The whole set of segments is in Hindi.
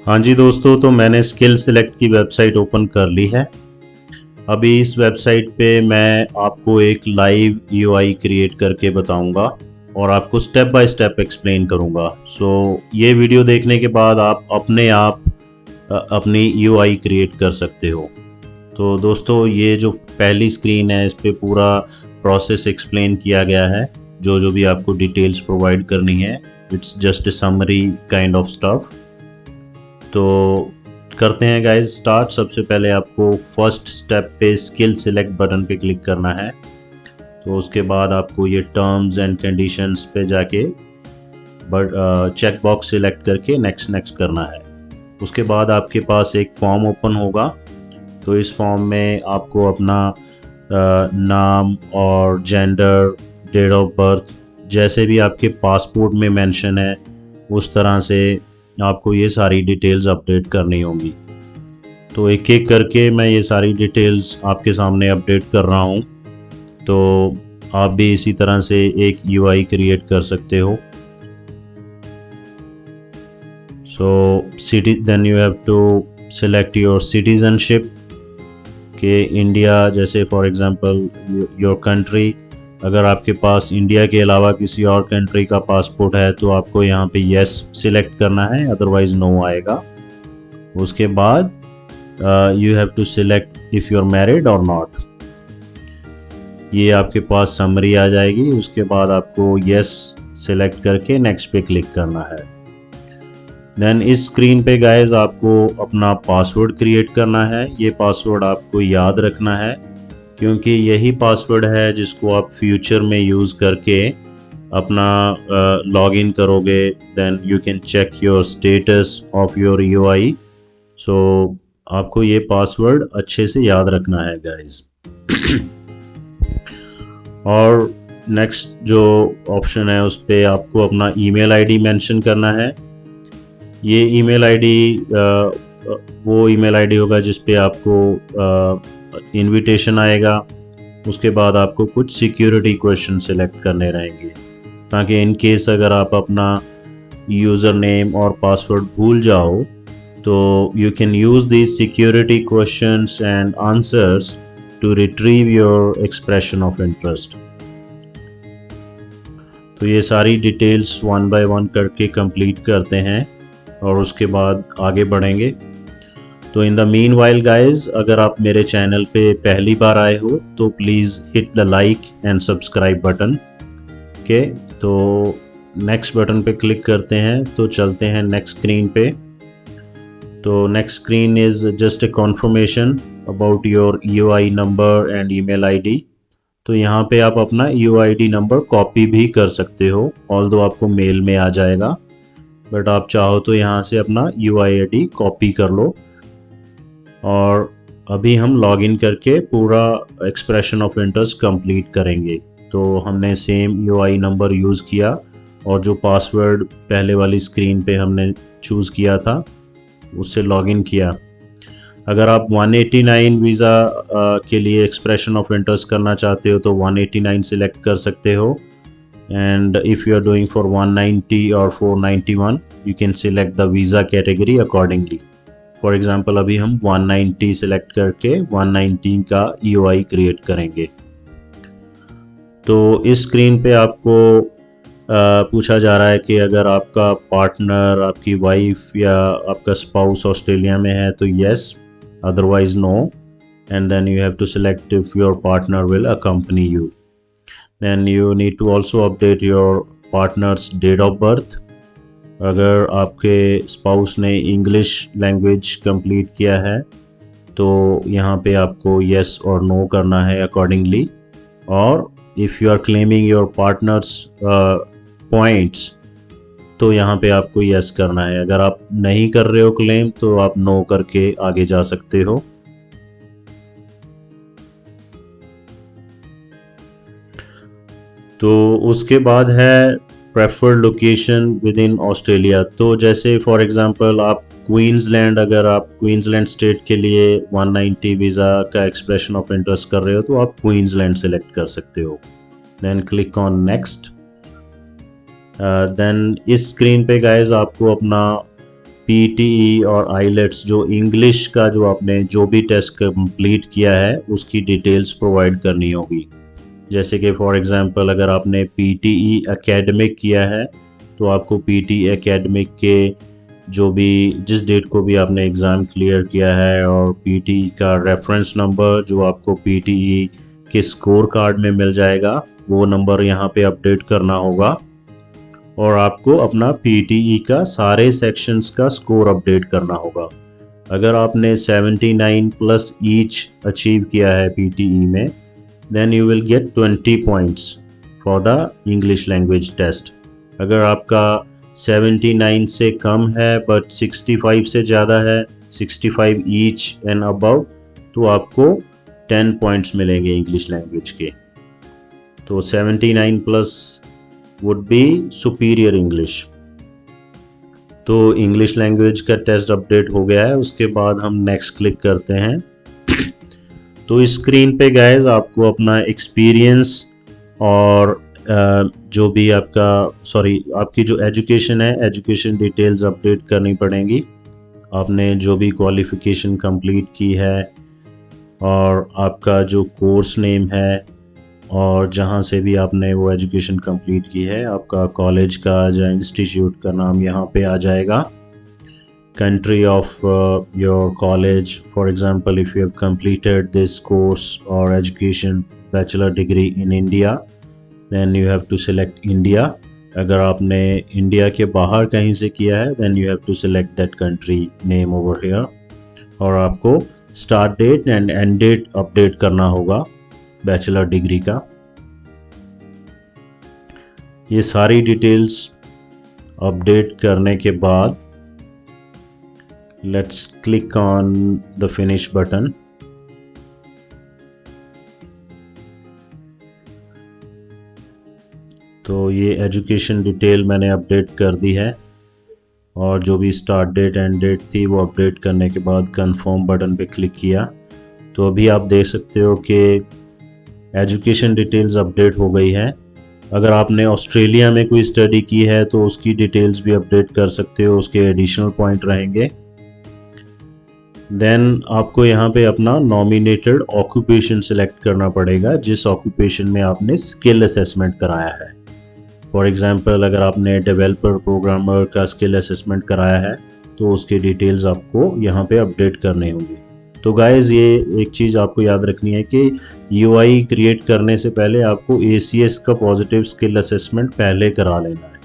हाँ जी दोस्तों, तो मैंने स्किल सिलेक्ट की वेबसाइट ओपन कर ली है। अभी इस वेबसाइट पे मैं आपको एक लाइव यूआई क्रिएट करके बताऊंगा और आपको स्टेप बाय स्टेप एक्सप्लेन करूंगा। ये वीडियो देखने के बाद आप अपने आप अपनी यूआई क्रिएट कर सकते हो। तो दोस्तों, ये जो पहली स्क्रीन है इस पे पूरा प्रोसेस एक्सप्लेन किया गया है। जो जो भी आपको डिटेल्स प्रोवाइड करनी है, it's just a summary kind of stuff. तो करते हैं गाइस स्टार्ट। सबसे पहले आपको फर्स्ट स्टेप पे स्किल सिलेक्ट बटन पे क्लिक करना है। तो उसके बाद आपको ये टर्म्स एंड कंडीशंस पे जाके बट चेक बॉक्स सिलेक्ट करके नेक्स्ट नेक्स्ट करना है। उसके बाद आपके पास एक फॉर्म ओपन होगा। तो इस फॉर्म में आपको अपना नाम और जेंडर, डेट ऑफ बर्थ, जैसे भी आपके पासपोर्ट में मेंशन है उस तरह से आपको ये सारी डिटेल्स अपडेट करनी होंगी। तो एक एक करके मैं ये सारी डिटेल्स आपके सामने अपडेट कर रहा हूँ। तो आप भी इसी तरह से एक यूआई क्रिएट कर सकते हो। City then you have to select your citizenship के इंडिया, जैसे फॉर एग्जांपल योर कंट्री। अगर आपके पास इंडिया के अलावा किसी और कंट्री का पासपोर्ट है तो आपको यहाँ पे यस सिलेक्ट करना है, अदरवाइज नो आएगा। उसके बाद you have to select if you are married और नॉट। ये आपके पास समरी आ जाएगी। उसके बाद आपको यस सिलेक्ट करके नेक्स्ट पे क्लिक करना है। देन इस स्क्रीन पे गाइस आपको अपना पासवर्ड क्रिएट करना है। ये पासवर्ड आपको याद रखना है क्योंकि यही पासवर्ड है जिसको आप फ्यूचर में यूज़ करके अपना लॉगिन करोगे। Then you can check your status of your UI. So आपको ये पासवर्ड अच्छे से याद रखना है गाइस। और नेक्स्ट जो ऑप्शन है उस पर आपको अपना ईमेल आईडी मेंशन करना है। ये ईमेल आईडी वो ईमेल आईडी होगा जिस पे आपको इनविटेशन आएगा। उसके बाद आपको कुछ सिक्योरिटी क्वेश्चन सिलेक्ट करने रहेंगे ताकि इन केस अगर आप अपना यूज़र नेम और पासवर्ड भूल जाओ तो you can use these security questions and answers to retrieve your expression of interest. तो ये सारी डिटेल्स वन बाय वन करके कंप्लीट करते हैं और उसके बाद आगे बढ़ेंगे। तो in the meanwhile guys, अगर आप मेरे चैनल पे पहली बार आए हो तो please hit the like and subscribe button. Okay, तो नेक्स्ट बटन पे क्लिक करते हैं। तो चलते हैं नेक्स्ट स्क्रीन पे। तो next screen is just a conformation about your UI number and email ID. तो यहाँ पे आप अपना यूआईडी नंबर कॉपी भी कर सकते हो, ऑल्दो आपको मेल में आ जाएगा, बट आप चाहो तो यहाँ से अपना यूआईडी कॉपी कर लो। और अभी हम लॉगिन करके पूरा एक्सप्रेशन ऑफ इंटरेस्ट कंप्लीट करेंगे। तो हमने सेम यूआई नंबर यूज़ किया और जो पासवर्ड पहले वाली स्क्रीन पे हमने चूज़ किया था उससे लॉगिन किया। अगर आप 189 वीज़ा के लिए एक्सप्रेशन ऑफ इंटरेस्ट करना चाहते हो तो 189 सिलेक्ट कर सकते हो। And if you are doing for 190 और 491 you can select the visa category accordingly. For example अभी हम 190 सिलेक्ट करके 119 का यूआई क्रिएट करेंगे। तो इस स्क्रीन पे आपको पूछा जा रहा है कि अगर आपका पार्टनर, आपकी वाइफ या आपका स्पाउस ऑस्ट्रेलिया में है तो yes, otherwise no, and then you have to select if your partner will accompany you. Then you need to also update your partner's date of birth. अगर आपके स्पाउस ने इंग्लिश लैंग्वेज कंप्लीट किया है तो यहाँ पे आपको yes और no करना है अकॉर्डिंगली। और if you are claiming your partner's points तो यहाँ पे आपको यस करना है। अगर आप नहीं कर रहे हो क्लेम तो आप नो करके आगे जा सकते हो। तो उसके बाद है preferred location with in Australia. तो जैसे फॉर एग्जांपल आप क्वींसलैंड, अगर आप क्वींसलैंड स्टेट के लिए 190 वीज़ा का एक्सप्रेशन ऑफ इंटरेस्ट कर रहे हो तो आप क्वींसलैंड सेलेक्ट कर सकते हो। Then click on next. Then इस स्क्रीन पे गाइज आपको अपना पीटीई और आईलेट्स जो इंग्लिश का जो आपने जो भी टेस्ट कंप्लीट किया है उसकी डिटेल्स प्रोवाइड करनी होगी। जैसे कि फॉर एग्जांपल अगर आपने पीटीई एकेडमिक किया है तो आपको पीटीई एकेडमिक के जो भी जिस डेट को भी आपने एग्ज़ाम क्लियर किया है और पीटीई का रेफरेंस नंबर जो आपको पीटीई के स्कोर कार्ड में मिल जाएगा वो नंबर यहाँ पे अपडेट करना होगा। और आपको अपना पीटीई का सारे सेक्शंस का स्कोर अपडेट करना होगा। अगर आपने 79 प्लस ईच अचीव किया है पीटीई में then you will get 20 points for the English language test. अगर आपका 79 से कम है बट 65 से ज़्यादा है, 65 ईच एंड अबव, तो आपको 10 पॉइंट्स मिलेंगे इंग्लिश लैंग्वेज के। तो 79 plus would be superior English. तो इंग्लिश लैंग्वेज का टेस्ट अपडेट हो गया है। उसके बाद हम नेक्स्ट क्लिक करते हैं। तो इस स्क्रीन पे गाइस आपको अपना एक्सपीरियंस और जो भी आपकी जो एजुकेशन है, एजुकेशन डिटेल्स अपडेट करनी पड़ेंगी। आपने जो भी क्वालिफ़िकेशन कंप्लीट की है और आपका जो कोर्स नेम है और जहाँ से भी आपने वो एजुकेशन कंप्लीट की है, आपका कॉलेज का या इंस्टीट्यूट का नाम यहाँ पे आ जाएगा। Country of your college, for example if you have completed this course और education bachelor degree in India then you have to select India. अगर आपने इंडिया के बाहर कहीं से किया है then you have to select that country name over here. और आपको start date and end date update करना होगा बैचलर डिग्री का। ये सारी डिटेल्स अपडेट करने के बाद let's click on the finish button. तो ये एजुकेशन डिटेल मैंने अपडेट कर दी है और जो भी स्टार्ट डेट एंड डेट थी वो अपडेट करने के बाद कंफर्म बटन पे क्लिक किया। तो अभी आप देख सकते हो कि एजुकेशन डिटेल्स अपडेट हो गई है। अगर आपने ऑस्ट्रेलिया में कोई स्टडी की है तो उसकी डिटेल्स भी अपडेट कर सकते हो, उसके एडिशनल पॉइंट रहेंगे। देन आपको यहाँ पे अपना नॉमिनेटेड ऑक्यूपेशन सिलेक्ट करना पड़ेगा जिस ऑक्यूपेशन में आपने स्किल असेसमेंट कराया है। फॉर एग्जांपल अगर आपने डेवलपर प्रोग्रामर का स्किल असेसमेंट कराया है तो उसके डिटेल्स आपको यहाँ पे अपडेट करने होंगे। तो गाइज़ ये एक चीज़ आपको याद रखनी है कि यूआई क्रिएट करने से पहले आपको ACS का पॉजिटिव स्किल असेसमेंट पहले करा लेना है।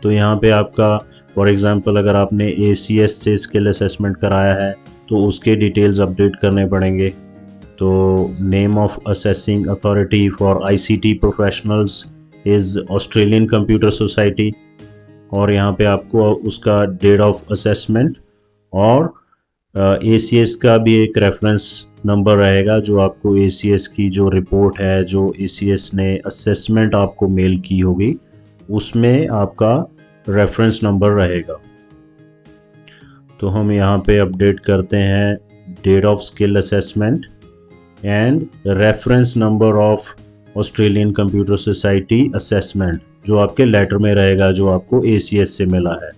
तो यहाँ पे आपका फॉर एग्जांपल अगर आपने ACS से स्किल असेसमेंट कराया है तो उसके डिटेल्स अपडेट करने पड़ेंगे। तो name of assessing authority for ICT professionals is Australian Computer society और यहाँ पे आपको उसका डेट ऑफ असेसमेंट और ACS का भी एक रेफरेंस नंबर रहेगा जो आपको ACS की जो रिपोर्ट है, जो ACS ने असेसमेंट आपको मेल की होगी, उसमें आपका रेफरेंस नंबर रहेगा। तो हम यहाँ पे अपडेट करते हैं date of skill assessment and reference number of Australian Computer Society assessment जो आपके लेटर में रहेगा जो आपको ACS से मिला है।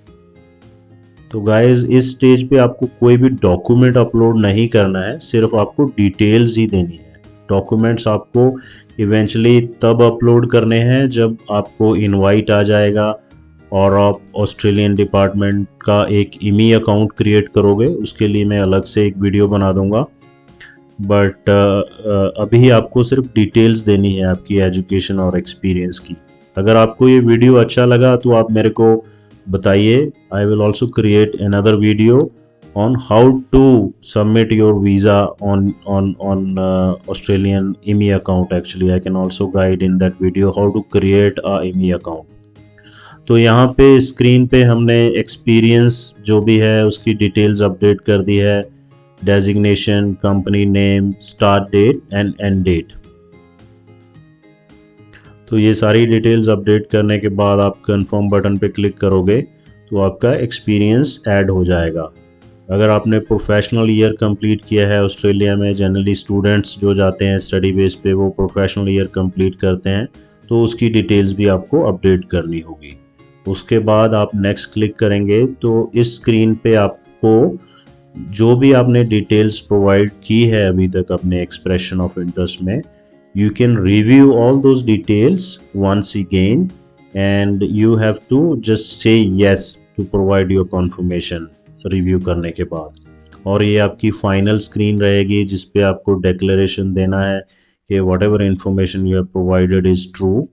तो गाइज इस स्टेज पे आपको कोई भी डॉक्यूमेंट अपलोड नहीं करना है, सिर्फ आपको डिटेल्स ही देनी है। डॉक्यूमेंट्स आपको इवेंचुअली तब अपलोड करने हैं जब आपको इनवाइट आ जाएगा और आप ऑस्ट्रेलियन डिपार्टमेंट का एक IMI अकाउंट क्रिएट करोगे। उसके लिए मैं अलग से एक वीडियो बना दूंगा, बट अभी आपको सिर्फ डिटेल्स देनी है आपकी एजुकेशन और एक्सपीरियंस की। अगर आपको ये वीडियो अच्छा लगा तो आप मेरे को बताइए। I will also create another video on how to submit your visa on Australian IMI account. Actually I can also guide in that video how to create a IMI account. तो यहाँ पे स्क्रीन पे हमने एक्सपीरियंस जो भी है उसकी डिटेल्स अपडेट कर दी है, designation, company name, start date and end date. तो ये सारी डिटेल्स अपडेट करने के बाद आप कंफर्म बटन पे क्लिक करोगे तो आपका एक्सपीरियंस ऐड हो जाएगा। अगर आपने प्रोफेशनल ईयर कंप्लीट किया है ऑस्ट्रेलिया में, जनरली स्टूडेंट्स जो जाते हैं स्टडी बेस पे वो प्रोफेशनल ईयर कंप्लीट करते हैं, तो उसकी डिटेल्स भी आपको अपडेट करनी होगी। उसके बाद आप नेक्स्ट क्लिक करेंगे तो इस स्क्रीन पे आपको जो भी आपने डिटेल्स प्रोवाइड की है अभी तक अपने एक्सप्रेशन ऑफ इंटरेस्ट में, you can review all those details once again and you have to just say yes to provide your confirmation review करने के बाद। और ये आपकी फाइनल स्क्रीन रहेगी जिस पे आपको डेक्लेरेशन देना है कि whatever information you have provided is true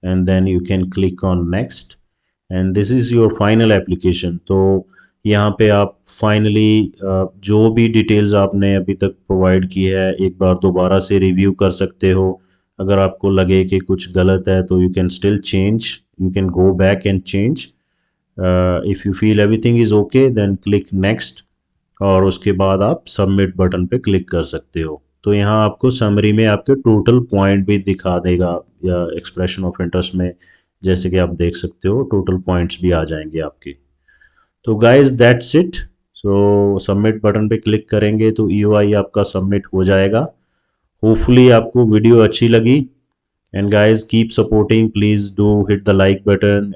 and then you can click on next and this is your final application. तो यहाँ पे आप फाइनली जो भी डिटेल्स आपने अभी तक प्रोवाइड की है एक बार दोबारा से रिव्यू कर सकते हो। अगर आपको लगे कि कुछ गलत है तो you can still change, you can go back and change. If you feel everything is okay then click next और उसके बाद आप सबमिट बटन पे क्लिक कर सकते हो। तो यहाँ आपको समरी में आपके टोटल पॉइंट भी दिखा देगा या एक्सप्रेशन ऑफ इंटरेस्ट में, जैसे कि आप देख सकते हो टोटल पॉइंट्स भी आ जाएंगे आपके। तो guys that's it. So submit button पे क्लिक करेंगे तो ईओआई आपका सबमिट हो जाएगा। होपफुली आपको वीडियो अच्छी लगी and guys keep supporting, please do hit the like button and